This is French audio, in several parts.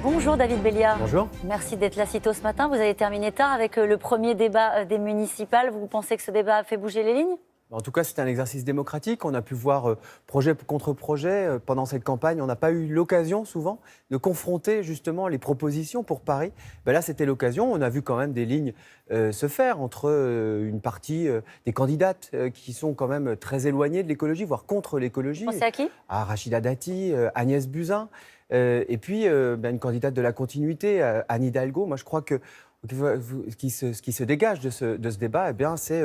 Bonjour David Béliard. Bonjour. Merci d'être là si tôt ce matin. Vous avez terminé tard avec le premier débat des municipales. Vous pensez que ce débat a fait bouger les lignes ? En tout cas, c'est un exercice démocratique. On a pu voir projet contre projet pendant cette campagne. On n'a pas eu l'occasion souvent de confronter justement les propositions pour Paris. Là, c'était l'occasion. On a vu quand même des lignes se faire entre une partie des candidates qui sont quand même très éloignées de l'écologie, voire contre l'écologie. Vous pensez à qui ? À Rachida Dati, Agnès Buzyn, et puis une candidate de la continuité, Anne Hidalgo. Moi, je crois que ce qui se dégage de ce débat, c'est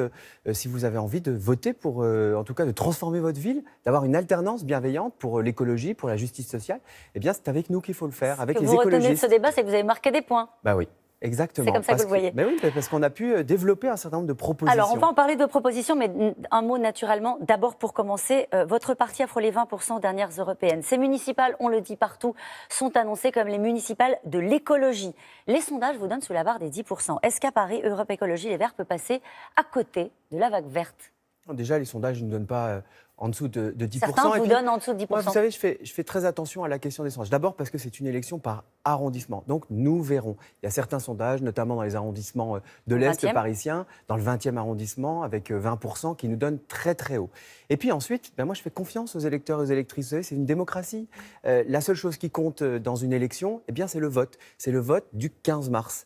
si vous avez envie de voter pour, en tout cas, de transformer votre ville, d'avoir une alternance bienveillante pour l'écologie, pour la justice sociale, c'est avec nous qu'il faut le faire, avec les écologistes. Ce que vous retenez de ce débat, c'est que vous avez marqué des points. Oui. Exactement. C'est comme ça que vous le voyez. Mais oui, parce qu'on a pu développer un certain nombre de propositions. Alors, on va en parler de propositions, mais un mot naturellement. D'abord, pour commencer, votre parti a frôlé 20% aux dernières européennes. Ces municipales, on le dit partout, sont annoncées comme les municipales de l'écologie. Les sondages vous donnent sous la barre des 10%. Est-ce qu'à Paris, Europe Écologie Les Verts peut passer à côté de la vague verte ? Déjà, les sondages ne donnent pas en dessous de 10%. Certains vous donnent en dessous de 10%. Moi, vous savez, je fais très attention à la question des sondages. D'abord parce que c'est une élection par arrondissement. Donc, nous verrons. Il y a certains sondages, notamment dans les arrondissements de l'Est parisien, dans le 20e arrondissement, avec 20%, qui nous donnent très, très haut. Et puis ensuite, moi, je fais confiance aux électeurs et aux électrices. Vous savez, c'est une démocratie. La seule chose qui compte dans une élection, c'est le vote. C'est le vote du 15 mars.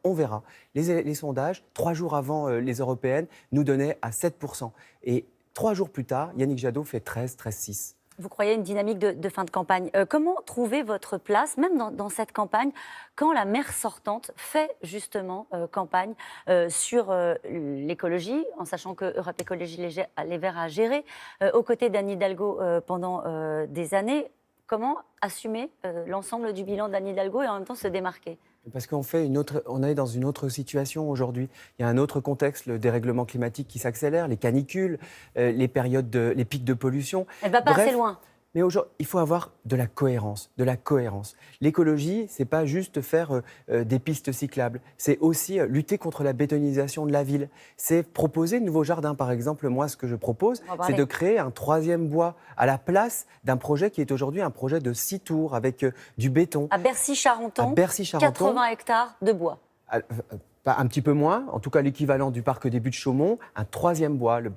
On verra. Les sondages, 3 jours avant les européennes, nous donnaient à 7%. Et 3 jours plus tard, Yannick Jadot fait 13,6. Vous croyez à une dynamique de fin de campagne. Comment trouver votre place, même dans cette campagne, quand la maire sortante fait justement campagne sur l'écologie, en sachant que Europe Écologie Les Verts a géré aux côtés d'Anne Hidalgo pendant des années. Comment assumer l'ensemble du bilan d'Anne Hidalgo et en même temps se démarquer ? Parce qu'on est dans une autre situation aujourd'hui. Il y a un autre contexte, le dérèglement climatique qui s'accélère, les canicules, les pics de pollution. Elle ne va pas assez loin. Mais aujourd'hui, il faut avoir de la cohérence, L'écologie, c'est pas juste faire des pistes cyclables, c'est aussi lutter contre la bétonisation de la ville. C'est proposer de nouveaux jardins. Par exemple, moi, ce que je propose, c'est de créer un 3e bois à la place d'un projet qui est aujourd'hui un projet de 6 tours avec du béton. À Bercy-Charenton, 80 hectares de bois. Un petit peu moins, en tout cas l'équivalent du parc des Buttes-Chaumont, un 3e bois, le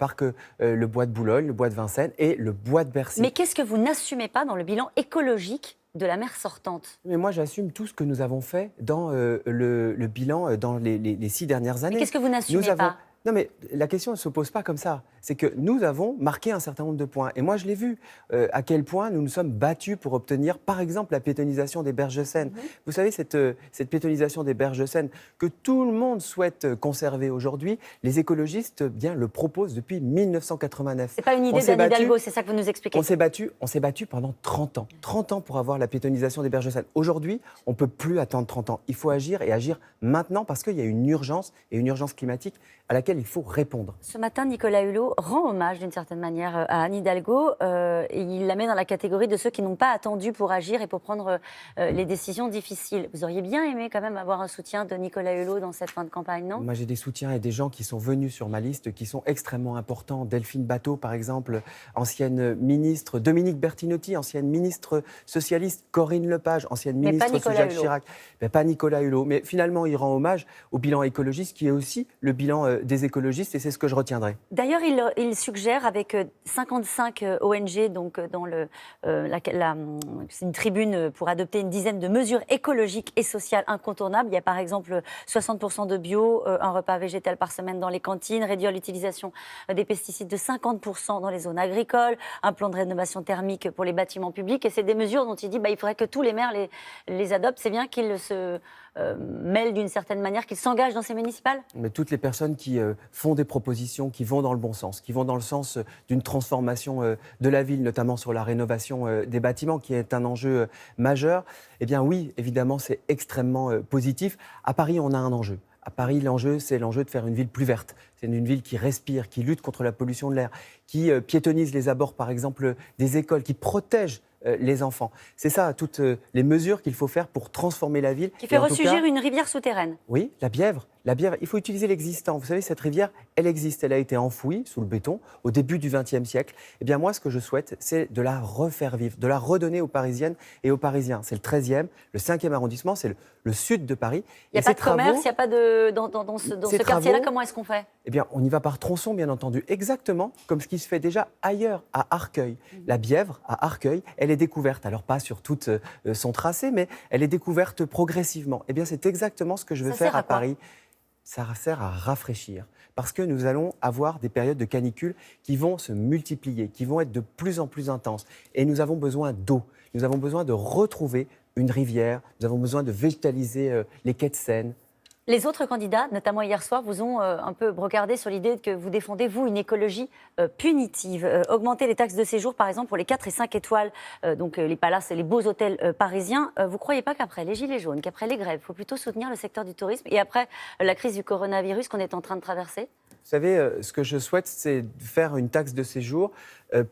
bois de Boulogne, le bois de Vincennes et le bois de Bercy. Mais qu'est-ce que vous n'assumez pas dans le bilan écologique de la maire sortante ? Mais moi, j'assume tout ce que nous avons fait dans le bilan dans les 6 dernières années. Mais qu'est-ce que vous n'assumez pas ? Non, mais la question ne se pose pas comme ça. C'est que nous avons marqué un certain nombre de points. Et moi, je l'ai vu, à quel point nous nous sommes battus pour obtenir, par exemple, la pétonisation des berges de Seine. Vous savez, cette pétonisation des berges de Seine que tout le monde souhaite conserver aujourd'hui, les écologistes le proposent depuis 1989. C'est pas une idée d'Anne Hidalgo, c'est ça que vous nous expliquez. On s'est battu pendant 30 ans. 30 ans pour avoir la pétonisation des berges de Seine. Aujourd'hui, on ne peut plus attendre 30 ans. Il faut agir et agir maintenant parce qu'il y a une urgence et une urgence climatique à laquelle il faut répondre. Ce matin, Nicolas Hulot rend hommage d'une certaine manière à Anne Hidalgo et il la met dans la catégorie de ceux qui n'ont pas attendu pour agir et pour prendre les décisions difficiles. Vous auriez bien aimé quand même avoir un soutien de Nicolas Hulot dans cette fin de campagne, non ? Moi, j'ai des soutiens et des gens qui sont venus sur ma liste qui sont extrêmement importants. Delphine Batho, par exemple, ancienne ministre. Dominique Bertinotti, ancienne ministre socialiste. Corinne Lepage, ancienne ministre sous Jacques Chirac. Mais pas Nicolas Hulot. Mais finalement, il rend hommage au bilan écologiste qui est aussi le bilan des écologistes et c'est ce que je retiendrai. D'ailleurs, il suggère avec 55 ONG donc dans c'est une tribune pour adopter une dizaine de mesures écologiques et sociales incontournables. Il y a par exemple 60% de bio, un repas végétal par semaine dans les cantines, réduire l'utilisation des pesticides de 50% dans les zones agricoles, un plan de rénovation thermique pour les bâtiments publics. Et c'est des mesures dont il dit il faudrait que tous les maires les adoptent. C'est bien qu'ils se mêlent d'une certaine manière, qu'ils s'engagent dans ces municipales ? Mais toutes les personnes qui font des propositions qui vont dans le bon sens, qui vont dans le sens d'une transformation de la ville, notamment sur la rénovation des bâtiments, qui est un enjeu majeur, oui, évidemment, c'est extrêmement positif. À Paris, on a un enjeu. À Paris, l'enjeu, c'est l'enjeu de faire une ville plus verte. C'est une ville qui respire, qui lutte contre la pollution de l'air, qui piétonise les abords, par exemple, des écoles, qui protège les enfants. C'est ça, toutes les mesures qu'il faut faire pour transformer la ville. Qui fait ressurgir une rivière souterraine. Oui, la Bièvre. La Bièvre, il faut utiliser l'existant. Vous savez, cette rivière, elle existe. Elle a été enfouie sous le béton au début du XXe siècle. Eh bien, moi, ce que je souhaite, c'est de la refaire vivre, de la redonner aux Parisiennes et aux Parisiens. C'est le 13e, le 5e arrondissement, c'est le sud de Paris. Il n'y a pas de commerce, il n'y a pas de... Dans ce quartier-là, comment est-ce qu'on fait? Eh bien, on y va par tronçon, bien entendu, exactement comme ce qui se fait déjà ailleurs, à Arcueil. La Bièvre, à Arcueil, elle est découverte. Alors, pas sur tout son tracé, mais elle est découverte progressivement. Eh bien, c'est exactement ce que je veux faire à Paris. Ça sert à rafraîchir, parce que nous allons avoir des périodes de canicule qui vont se multiplier, qui vont être de plus en plus intenses. Et nous avons besoin d'eau, nous avons besoin de retrouver une rivière, nous avons besoin de végétaliser les quais de Seine. Les autres candidats, notamment hier soir, vous ont un peu brocardé sur l'idée que vous défendez, vous, une écologie punitive. Augmenter les taxes de séjour, par exemple, pour les 4 et 5 étoiles, donc les palaces et les beaux hôtels parisiens. Vous ne croyez pas qu'après les gilets jaunes, qu'après les grèves, il faut plutôt soutenir le secteur du tourisme et après la crise du coronavirus qu'on est en train de traverser? Vous savez, ce que je souhaite, c'est faire une taxe de séjour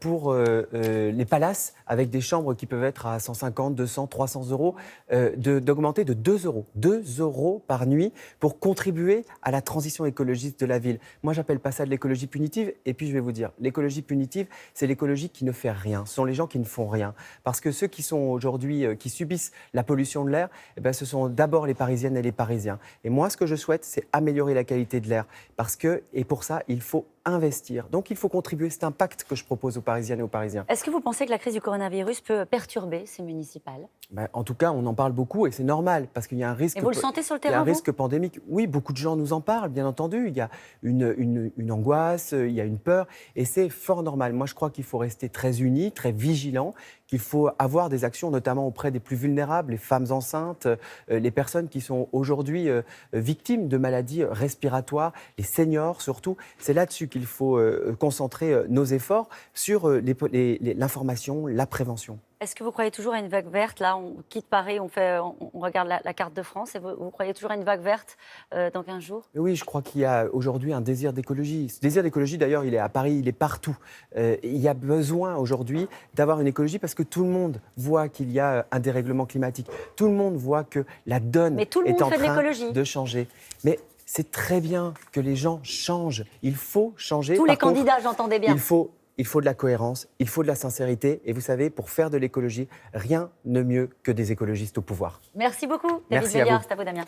pour les palaces, avec des chambres qui peuvent être à 150, 200, 300 euros, d'augmenter de 2 euros. 2 euros par nuit pour contribuer à la transition écologiste de la ville. Moi, j'appelle pas ça de l'écologie punitive. Et puis, je vais vous dire, l'écologie punitive, c'est l'écologie qui ne fait rien. Ce sont les gens qui ne font rien. Parce que ceux qui sont aujourd'hui, qui subissent la pollution de l'air, eh ben, ce sont d'abord les Parisiennes et les Parisiens. Et moi, ce que je souhaite, c'est améliorer la qualité de l'air. Parce que, et pour ça, il faut investir. Donc, il faut contribuer. C'est un pacte que je propose aux Parisiennes et aux Parisiens. Est-ce que vous pensez que la crise du coronavirus peut perturber ces municipales? En tout cas, on en parle beaucoup et c'est normal parce qu'il y a un risque. Et vous le sentez sur le terrain? Il y a un risque pandémique. Oui, beaucoup de gens nous en parlent, bien entendu. Il y a une angoisse, il y a une peur et c'est fort normal. Moi, je crois qu'il faut rester très unis, très vigilants, qu'il faut avoir des actions, notamment auprès des plus vulnérables, les femmes enceintes, les personnes qui sont aujourd'hui victimes de maladies respiratoires, les seniors surtout. C'est là-dessus qu'il faut concentrer nos efforts sur l'information, la prévention. Est-ce que vous croyez toujours à une vague verte? Là, on quitte Paris, on regarde la carte de France. Et vous croyez toujours à une vague verte dans 15 jours? Oui, je crois qu'il y a aujourd'hui un désir d'écologie. Ce désir d'écologie, d'ailleurs, il est à Paris, il est partout. Il y a besoin aujourd'hui d'avoir une écologie parce que tout le monde voit qu'il y a un dérèglement climatique. Tout le monde voit que la donne est en train de changer. Mais c'est très bien que les gens changent. Il faut changer. Tous les candidats, j'entendais bien. Il faut de la cohérence, il faut de la sincérité. Et vous savez, pour faire de l'écologie, rien de mieux que des écologistes au pouvoir. Merci beaucoup, David Merci Béliard. C'est à vous, Damien.